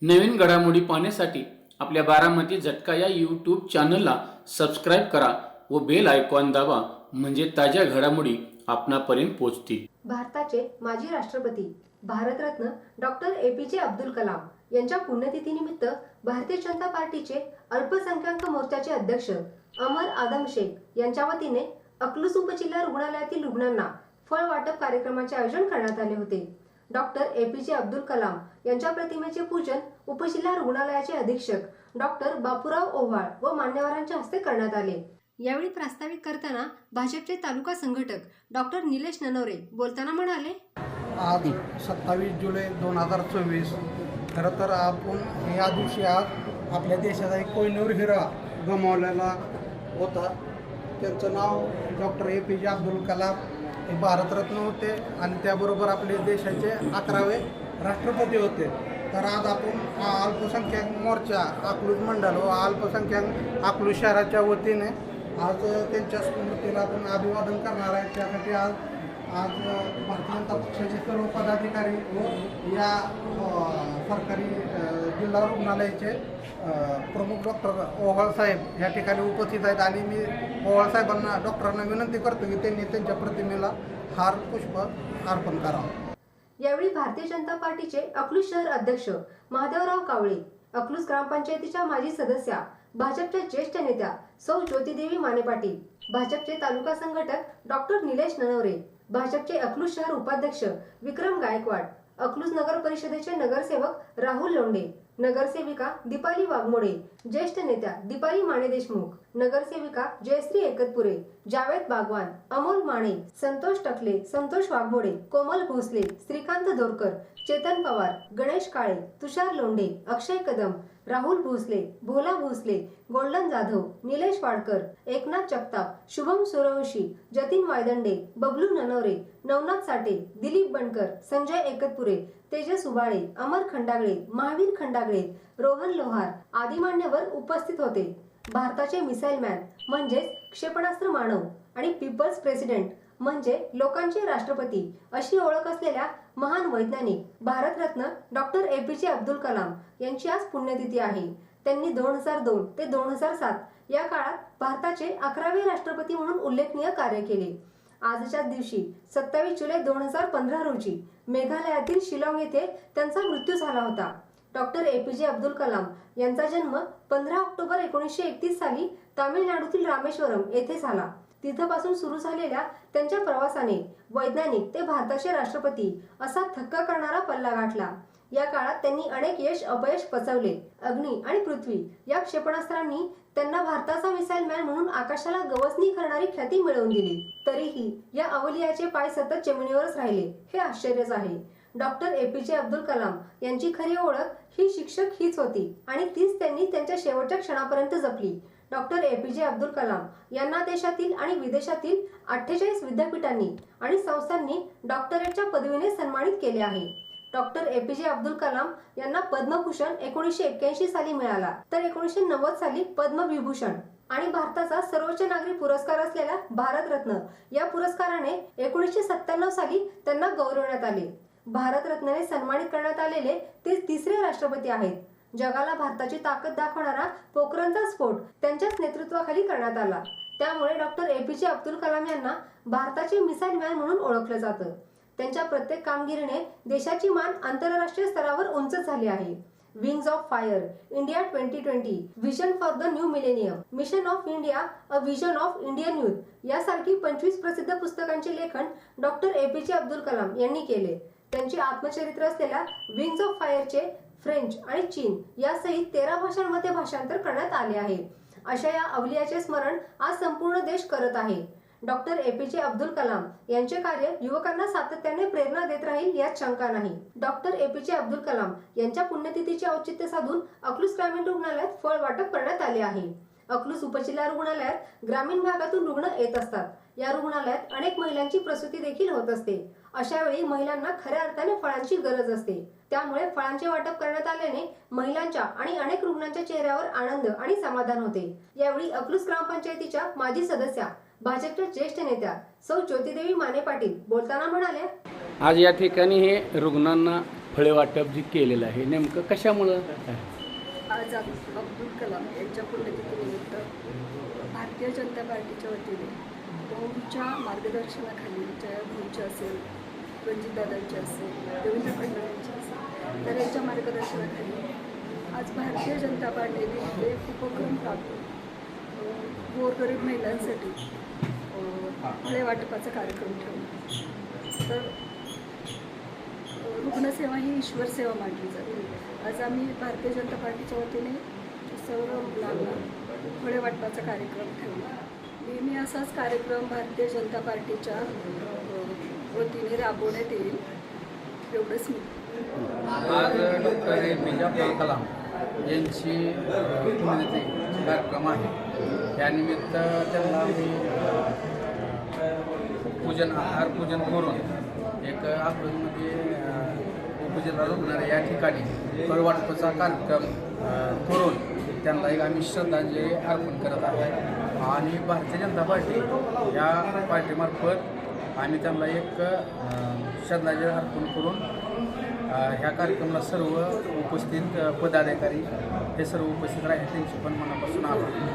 नवीन घडामोडी पाहण्यासाठी आपल्या बारामती झटका या यूट्यूब चॅनलला सबस्क्राईब करा व बेल आयकॉन दाबा, म्हणजे ताज्या घडामोडी आपणापर्यंत पोहोचतील। भारताचे माजी राष्ट्रपती भारतरत्न डॉक्टर APJ अब्दुल कलाम यांच्या पुण्यतिथीनिमित्त भारतीय जनता पार्टीचे अल्पसंख्याक मोर्चाचे अध्यक्ष अमर आदम शेख यांच्या वतीने अकलूज उपजिल्हा रुग्णालयातील रुग्णांना फळ वाटप कार्यक्रमाचे आयोजन करण्यात आले होते। डॉक्टर APJ अब्दुल कलाम यांच्या प्रतिमेचे पूजन उपजिल्हा रुग्णालयाचे अधीक्षक डॉक्टर बापूराव ओव्हाळ व मान्यवरांच्या हस्ते करण्यात आले। यावेळी प्रास्ताविक करताना भाजपचे तालुका संघटक डॉक्टर निलेश ननवरे बोलताना म्हणाले, आज 27 जुलै 2024 खरं तर आपण या दिवशी आज आपल्या देशाचा एक कोहिनूर हिरा गमावलेला होता। त्यांचं नाव डॉक्टर APJ अब्दुल कलाम हे भारतरत्न होते आणि त्याबरोबर आपले देशाचे 11वे राष्ट्रपती होते। तर आज आपण अल्पसंख्याक मोर्चा अकलूज मंडळ व अल्पसंख्याक अकलूज शहराच्या वतीने आज त्यांच्या स्मृतीला आपण अभिवादन करणार आहे। त्यासाठी आज भारतीय जनता पक्षाचे सर्व पदाधिकारी व या सरकारी जिल्हा रुग्णालयाचे प्रमुख डॉक्टर ओव्हाळ साहेब या ठिकाणी उपस्थित आहेत आणि मी ओव्हाळ साहेबांना डॉक्टरांना विनंती करतो की त्यांनी त्यांच्या प्रतिमेला हार पुष्प अर्पण करावं। यावेळी भारतीय जनता पार्टीचे अकलूज शहर अध्यक्ष महादेवराव कावळे, अकलूज ग्रामपंचायतीच्या माजी सदस्या, भाजपच्या ज्येष्ठ नेत्या सौ ज्योतिदेवी माने पाटील, भाजपचे तालुका संघटक डॉक्टर निलेश ननवरे, भाजपचे अकलूज शहर उपाध्यक्ष विक्रम गायकवाड, अकलूज नगर परिषदेचे नगरसेवक राहुल लोंढे, नगरसेविका दीपाली वाघमोडे, ज्येष्ठ नेत्या दीपाली माने देशमुख, नगरसेविका जयश्री एकतपुरे, जावेद बागवान, अमोल माने, संतोष टकले, संतोष वाघमोडे, कोमल भोसले, श्रीकांत दोरकर, चेतन पवार, गणेश काळे, तुषार लोंढे, अक्षय कदम, राहुल भोसले, भोला भोसले, गोल्डन जाधव, निलेश वाडकर, एकनाथ जगताप, शुभम सूर्यवंशी, जतीन वायदंडे, बबलू ननवरे, नवनाथ साठे, दिलीप बनकर, संजय एकतपुरे, तेजस उबाळे, अमर खंडागळे, महावीर खंडागळे, रोहन लोहार आदी मान्यवर उपस्थित होते। भारताचे मिसाईल मॅन म्हणजेच क्षेपणास्त्र मानव आणि पीपल्स प्रेसिडेंट म्हणजे लोकांचे राष्ट्रपती अशी ओळख असलेल्या महान वैज्ञानिक भारतरत्न डॉक्टर APJ अब्दुल कलाम यांची आज पुण्यतिथी आहे। त्यांनी 2002 ते 2007 या काळात भारताचे 11वे राष्ट्रपती म्हणून उल्लेखनीय कार्य केले। आजच्या दिवशी 27 जुलै 2015 रोजी मेघालयातील शिलाँग येथे त्यांचा मृत्यू झाला होता। डॉक्टर APJ अब्दुल कलाम यांचा जन्म 15 ऑक्टोबर 1931 साली तामिळनाडूतील रामेश्वरम येथे झाला। तिथपासून सुरू झालेल्या त्यांच्या प्रवासाने वैज्ञानिक ते भारताचे राष्ट्रपती असा थक्का करणारा पल्ला गाठला। या काळात त्यांनी अनेक यश अपयश पचवले। अग्नी आणि पृथ्वी या क्षेपणास्त्रांनी त्यांना भारताचा मिसाईल मॅन म्हणून आकाशाला गवसणी करणारी ख्याती मिळवून दिली। तरीही या अवलियाचे पाय सतत जमिनीवरच राहिले हे आश्चर्यच आहे। डॉक्टर APJ अब्दुल कलाम यांची खरी ओळख ही शिक्षक हीच होती आणि तीच त्यांनी त्यांच्या शेवटच्या क्षणापर्यंत जपली। डॉक्टर APJ अब्दुल कलाम यांना देशातील आणि विदेशातील 48 विद्यापीठांनी आणि संस्थांनी डॉक्टरेटच्या पदवीने सन्मानित केले आहे। डॉक्टर APJ अब्दुल कलाम यांना पद्मभूषण 1981 साली मिळाला, तर 1990 साली पद्मविभूषण आणि भारताचा सर्वोच्च नागरी पुरस्कार असलेला भारतरत्न या पुरस्काराने 1997 साली त्यांना गौरवण्यात आले। भारतरत्नाने सन्मानित करण्यात आलेले ते तिसरे राष्ट्रपती आहेत। जगाला भारताची ताकद दाखवणारा पोखरणचा स्फोट त्यांच्याच नेतृत्वाखाली करण्यात आला। त्यामुळे डॉक्टर APJ अब्दुल कलाम यांना भारताचे मिसाईल मॅन म्हणून ओळखलं जातं। त्यांच्या प्रत्येक कामगिरीने देशाची मान आंतरराष्ट्रीय स्तरावर उंच झाली आहे। Wings of fire, India 2020, vision for the new millennium, mission of India, a vision of Indian youth यासारखी 25 प्रसिद्ध पुस्तकांचे लेखन डॉक्टर APJ अब्दुल कलाम यांनी केले। त्यांचे आत्मचरित्र असलेल्या विंग्स ऑफ फायरचे फ्रेंच आणि चीन यासहित 13 भाषांमध्ये भाषांतर करण्यात आले आहे। अशा या अवलियाचे स्मरण आज संपूर्ण देश करत आहे। डॉक्टर APJ अब्दुल कलाम यांचे कार्य युवकांना सातत्याने प्रेरणा देत राहील यात शंका नाही। डॉक्टर APJ अब्दुल कलाम यांच्या पुण्यतिथीचे औचित्य साधून अकलूज ग्रामीण रुग्णालयात फळ वाटप करण्यात आले आहे। अकलूज उपजिल्हा रुग्णालयात ग्रामीण भागातून रुग्ण येत असतात। या रुग्णालयात अनेक महिलांची प्रसूती देखील होत असते। अशा वेळी महिलांना खऱ्या अर्थाने फळांची गरज असते। त्यामुळे फळांचे वाटप करण्यात आल्याने महिलांच्या आणि अनेक रुग्णांच्या चेहऱ्यावर आनंद आणि समाधान होते। यावेळी अकलूज ग्रामपंचायतीच्या माजी सदस्या, भाजपच्या ज्येष्ठ नेत्या सौ ज्योतिदेवी माने पाटील बोलताना म्हणाल्या, आज या ठिकाणी हे रुग्णांना फळे वाटप जे केलेलं आहे नेमकं कशामुळं काय? आज अब्दुल कलाम यांच्या पुण्यतिथीनिमित्त भारतीय जनता पार्टीच्या वतीने भाऊंच्या मार्गदर्शनाखाली जयाभाऊंची असेल, रणजितदादांची असेल, देवेंद्र फडणवीसांची असेल, तर यांच्या मार्गदर्शनाखाली आज भारतीय जनता पार्टीने एक उपक्रम राबतो. गोरगरीब महिलांसाठी फळे वाटपाचा कार्यक्रम ठेवला. तर रुग्णसेवा ही ईश्वर सेवा मानली जाते. आज आम्ही भारतीय जनता पार्टीच्या वतीने सर्व रुग्णांना फळे वाटपाचा कार्यक्रम ठेवला. नेहमी असाच कार्यक्रम भारतीय जनता पार्टीच्या वतीने राबवण्यात येईल एवढंच मी. आज डॉक्टर APJ अब्दुल कलाम यांची पुण्यतिथी कार्यक्रम आहे. त्यानिमित्त त्यांना मी आहार पूजन करून एक अकलूजमध्ये उपजिल्हा रुग्णालय या ठिकाणी फळ वाटपाचा कार्यक्रम करून त्यांना एक आम्ही श्रद्धांजली अर्पण करत आहे. आणि भारतीय जनता पार्टी या पार्टीमार्फत आम्ही त्यांना एक श्रद्धांजली अर्पण करून ह्या कार्यक्रमाला सर्व उपस्थित पदाधिकारी हे सर्व उपस्थित राहिले त्यांचे पण मनापासून आभार.